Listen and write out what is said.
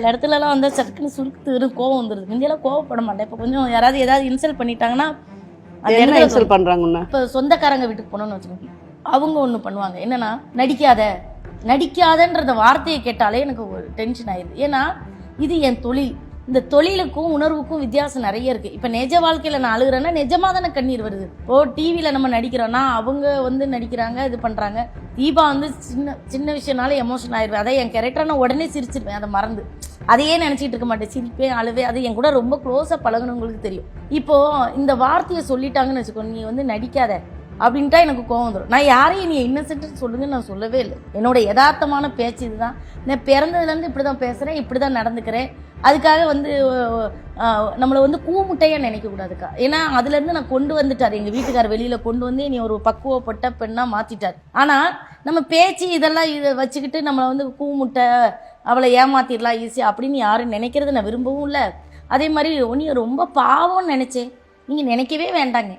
சில இடத்துலலாம் வந்து சட்டுன்னு சுருக்குது கோவம் வந்துடுது. முந்தியெல்லாம் கோவப்பட மாட்டேன். இப்போ கொஞ்சம் யாராவது ஏதாவது இன்சல்ட் பண்ணிட்டாங்கன்னா என்ன இன்சல்ட் பண்றாங்கன்னா, இப்போ சொந்தக்காரங்க வீட்டுக்கு போனோம்னு வச்சுக்கோங்க, அவங்க ஒன்று பண்ணுவாங்க. என்னன்னா, நடிக்காதன்றத வார்த்தையை கேட்டாலே எனக்கு ஒரு டென்ஷன் ஆயிடுது. ஏன்னா இது என் தொழில். இந்த தொழிலுக்கும் உணர்வுக்கும் வித்தியாசம் நிறைய இருக்குது. இப்போ நிஜ வாழ்க்கையில் நான் அழுகிறேன்னா நிஜமாக தானே கண்ணீர் வருது. ஓ டிவியில் நம்ம நடிக்கிறோன்னா அவங்க வந்து நடிக்கிறாங்க, இது பண்ணுறாங்க. தீபா வந்து சின்ன விஷயம்னால எமோஷன் ஆயிடுவேன். அதை என் கேரக்டர் நான் உடனே சிரிச்சிருவேன். அதை மறந்து அதையே நினச்சிட்டு இருக்க மாட்டேன். சிரிப்பேன், அழுவே. அது என் கூட ரொம்ப க்ளோஸாக பழகுனவங்களுக்கு தெரியும். இப்போது இந்த வார்த்தையை சொல்லிட்டாங்கன்னு வச்சுக்கோ, நீ வந்து நடிக்காத அப்படின்ட்டா எனக்கு கோவம் வந்துடும். நான் யாரையும் நீ இன்னசென்ட்னு சொல்லுங்கன்னு நான் சொல்லவே இல்லை. என்னோட யதார்த்தமான பேச்சு இதுதான். நான் பிறந்ததுலேருந்து இப்படி தான் பேசுகிறேன், இப்படி தான் நடந்துக்கிறேன். அதுக்காக வந்து நம்மளை வந்து கூமுட்டையாக நினைக்கக்கூடாதுக்கா. ஏன்னா அதுலேருந்து நான் கொண்டு வந்துட்டார் எங்கள் வீட்டுக்கார். வெளியில் கொண்டு வந்து நீ ஒரு பக்குவப்பட்ட பெண்ணாக மாற்றிட்டார். ஆனால் நம்ம பேச்சு இதெல்லாம் இதை வச்சுக்கிட்டு நம்மளை வந்து கூமுட்டை, அவளை ஏமாத்திடலாம் ஈஸியாக அப்படின்னு யாரும் நினைக்கிறத நான் விரும்பவும் இல்லை. அதே மாதிரி நீ ரொம்ப பாவம்னு நினச்சேன். நீங்கள் நினைக்கவே வேண்டாங்க.